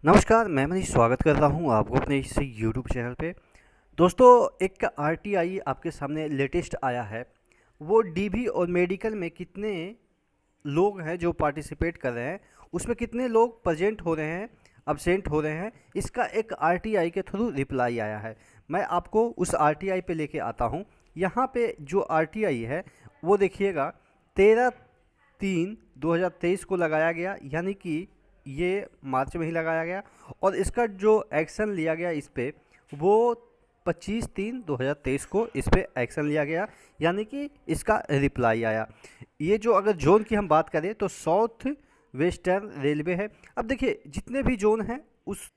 नमस्कार, मैं मनीष स्वागत करता हूं आपको अपने इस यूट्यूब चैनल पे। दोस्तों, एक आरटीआई आपके सामने लेटेस्ट आया है। वो डीबी और मेडिकल में कितने लोग हैं जो पार्टिसिपेट कर रहे हैं, उसमें कितने लोग प्रेजेंट हो रहे हैं, अब्सेंट हो रहे हैं, इसका एक आरटीआई के थ्रू रिप्लाई आया है। मैं आपको उस आरटीआई पे लेके आता हूं। यहाँ पे जो आरटीआई है वो देखिएगा 13/3/2023 को लगाया गया, यानी कि ये मार्च में ही लगाया गया। और इसका जो एक्शन लिया गया इस पे वो 25/3/2023 को इस पे एक्शन लिया गया, यानी कि इसका रिप्लाई आया। ये जो अगर जोन की हम बात करें तो साउथ वेस्टर्न रेलवे है। अब देखिए जितने भी जोन हैं उस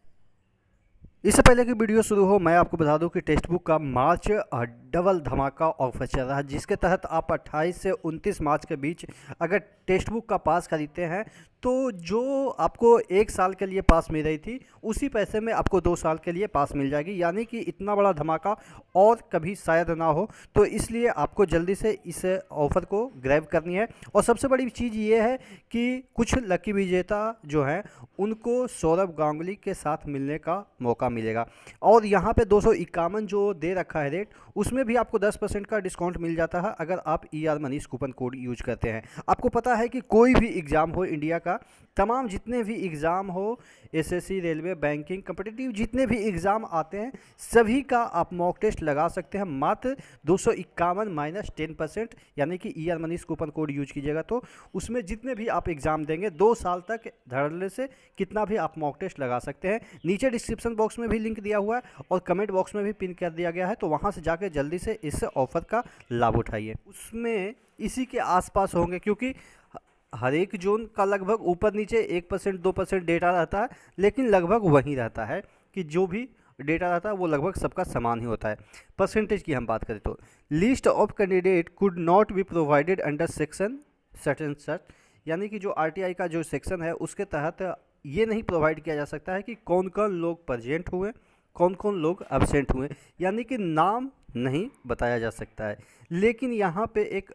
इससे पहले कि वीडियो शुरू हो मैं आपको बता दूं कि टेक्स्ट बुक का मार्च डबल धमाका ऑफर चल रहा है, जिसके तहत आप 28 से 29 मार्च के बीच अगर टेक्स्ट बुक का पास खरीदते हैं तो जो आपको 1 साल के लिए पास मिल रही थी उसी पैसे में आपको 2 साल के लिए पास मिल जाएगी। यानी कि इतना बड़ा धमाका और कभी शायद ना हो, तो इसलिए आपको जल्दी से इस ऑफ़र को ग्रैब करनी है। और सबसे बड़ी चीज़ ये है कि कुछ लकी विजेता जो हैं उनको सौरभ गांगुली के साथ मिलने का मौका मिलेगा। और यहाँ पे 251 जो दे रखा है रेट, उसमें भी आपको 10% का डिस्काउंट मिल जाता है अगर आप ER Manish coupon code use करते हैं। आपको पता है कि कोई भी एग्ज़ाम हो इंडिया का, तमाम जितने भी एग्ज़ाम हो, एसएससी, रेलवे, बैंकिंग, कम्पिटिटिव जितने भी एग्ज़ाम आते हैं सभी का आप मॉक टेस्ट लगा सकते हैं मात्र 251 माइनस 10%, यानी कि ER Manish coupon code use कीजिएगा तो उसमें जितने भी आप एग्ज़ाम देंगे 2 साल तक धड़ल्ले से कितना भी आप मॉक टेस्ट लगा सकते हैं। नीचे डिस्क्रिप्शन बॉक्स में भी लिंक दिया हुआ है और कमेंट बॉक्स में भी पिन कर दिया गया है, तो वहाँ से जाकर जल्दी से इस ऑफ़र का लाभ उठाइए। उसमें इसी के आसपास होंगे, क्योंकि हर एक जोन का लगभग ऊपर नीचे 1% 2% डेटा रहता है, लेकिन लगभग वही रहता है कि जो भी डेटा रहता है वो लगभग सबका समान ही होता है। परसेंटेज की हम बात करें तो list of candidate could not be provided under section certain cert, यानी कि जो आरटीआई का जो सेक्शन है उसके तहत ये नहीं प्रोवाइड किया जा सकता है कि कौन कौन लोग प्रेजेंट हुए, कौन कौन लोग एब्सेंट हुए, यानी कि नाम नहीं बताया जा सकता है। लेकिन यहाँ पे एक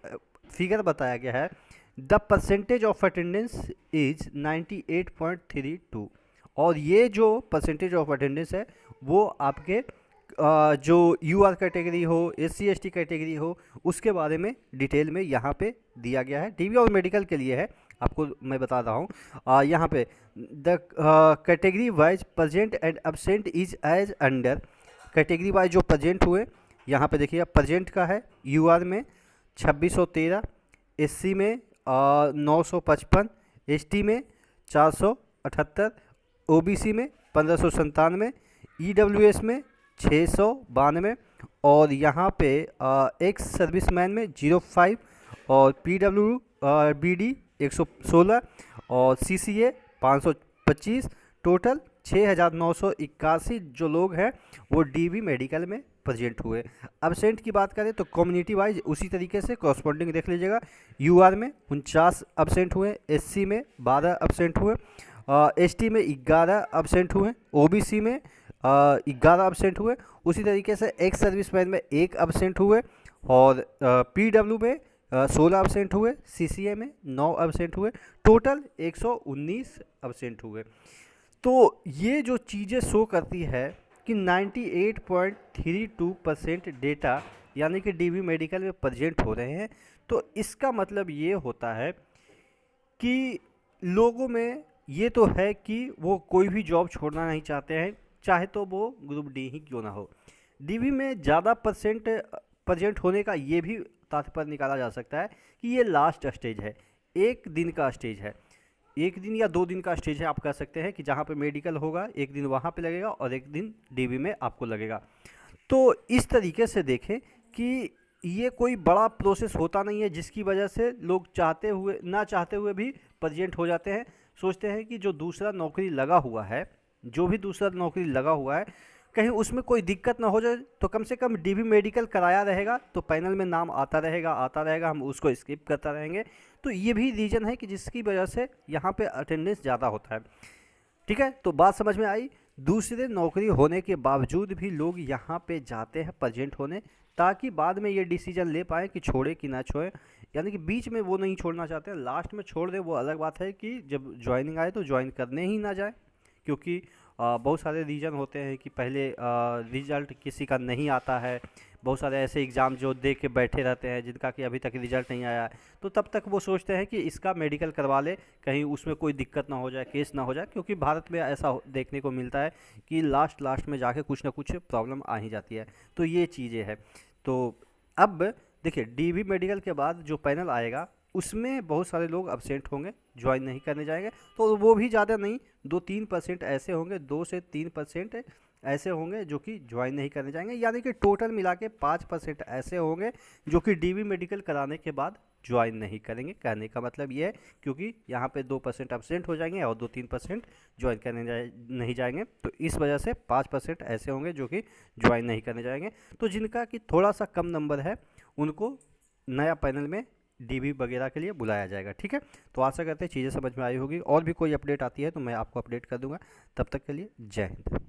फिगर बताया गया है, the percentage of attendance is 98.32। और ये जो परसेंटेज ऑफ अटेंडेंस है वो आपके जो UR कैटेगरी हो, SC ST कैटेगरी हो, उसके बारे में डिटेल में यहाँ पे दिया गया है। डीबी और मेडिकल के लिए है, आपको मैं बता रहा हूँ। यहाँ पे the category wise present and absent is as under. Category wise जो प्रेजेंट हुए यहाँ पे देखिए, प्रेजेंट का है UR में 2613, SC में 955, ST में 478, OBC में 1597, EWS में 692 और यहाँ पे एक्स सर्विसमैन में 05 और PWBD 116 और CCA 525। टोटल 6981 जो लोग हैं वो डीबी मेडिकल में प्रेजेंट हुए। एब्सेंट की बात करें तो कम्युनिटी वाइज उसी तरीके से कॉरस्पॉन्डिंग देख लीजिएगा। UR में 49 एब्सेंट हुए, SC में 12 एब्सेंट हुए, ST में 11 एब्सेंट हुए, OBC में 11 एब्सेंट हुए। उसी तरीके से एक्स सर्विसमैन में 1 एब्सेंट हुए और PW में 16 एब्सेंट हुए, CCA में 9 एब्सेंट हुए। टोटल 119 एब्सेंट हुए। तो ये जो चीज़ें शो करती है कि 98.32% डेटा यानी कि डीबी मेडिकल में प्रेजेंट हो रहे हैं, तो इसका मतलब ये होता है कि लोगों में ये तो है कि वो कोई भी जॉब छोड़ना नहीं चाहते हैं, चाहे तो वो ग्रुप डी ही क्यों ना हो। डीबी में ज़्यादा प्रेजेंट होने का ये भी तात्पर्य निकाला जा सकता है कि ये लास्ट स्टेज है, 1 दिन का स्टेज है, 1 दिन या 2 दिन का स्टेज है। आप कह सकते हैं कि जहाँ पे मेडिकल होगा 1 दिन वहाँ पे लगेगा और 1 दिन डीबी में आपको लगेगा। तो इस तरीके से देखें कि ये कोई बड़ा प्रोसेस होता नहीं है जिसकी वजह से लोग चाहते हुए ना चाहते हुए भी प्रेजेंट हो जाते हैं। सोचते हैं कि जो दूसरा नौकरी लगा हुआ है, जो भी दूसरा नौकरी लगा हुआ है, कहीं उसमें कोई दिक्कत ना हो जाए तो कम से कम डीबी मेडिकल कराया रहेगा तो पैनल में नाम आता रहेगा, हम उसको स्किप करता रहेंगे। तो ये भी रीज़न है कि जिसकी वजह से यहाँ पे अटेंडेंस ज़्यादा होता है। ठीक है, तो बात समझ में आई। दूसरे नौकरी होने के बावजूद भी लोग यहाँ पे जाते हैं प्रेजेंट होने, ताकि बाद में ये डिसीजन ले पाएँ कि छोड़े कि ना छोड़े। यानी कि बीच में वो नहीं छोड़ना चाहते हैं, लास्ट में छोड़ दे वो अलग बात है कि जब ज्वाइनिंग आए तो ज्वाइन करने ही ना जाए, क्योंकि बहुत सारे रीज़न होते हैं कि पहले रिजल्ट किसी का नहीं आता है, बहुत सारे ऐसे एग्ज़ाम जो दे के बैठे रहते हैं जिनका कि अभी तक रिजल्ट नहीं आया है, तो तब तक वो सोचते हैं कि इसका मेडिकल करवा ले, कहीं उसमें कोई दिक्कत ना हो जाए, केस ना हो जाए, क्योंकि भारत में ऐसा देखने को मिलता है कि लास्ट लास्ट में जाके कुछ ना कुछ प्रॉब्लम आ ही जाती है। तो ये चीज़ें हैं। तो अब देखिए, डीवी मेडिकल के बाद जो पैनल आएगा उसमें बहुत सारे लोग अब्सेंट होंगे, ज्वाइन नहीं करने जाएंगे, तो वो भी ज़्यादा नहीं, 2-3% ऐसे होंगे, 2 से 3% ऐसे होंगे जो कि ज्वाइन नहीं करने जाएंगे, यानी कि टोटल मिला के 5% ऐसे होंगे जो कि डीवी मेडिकल कराने के बाद ज्वाइन नहीं करेंगे। कहने का मतलब ये है, क्योंकि यहाँ पे 2% अब्सेंट हो जाएंगे और 2-3% ज्वाइन करने नहीं जाएंगे, तो इस वजह से 5% ऐसे होंगे जो कि ज्वाइन नहीं करने जाएंगे। तो जिनका कि थोड़ा सा कम नंबर है उनको नया पैनल में डीवी वगैरह के लिए बुलाया जाएगा। ठीक है, तो आशा करते हैं चीज़ें समझ में आई होगी, और भी कोई अपडेट आती है तो मैं आपको अपडेट कर दूंगा। तब तक के लिए जय हिंद।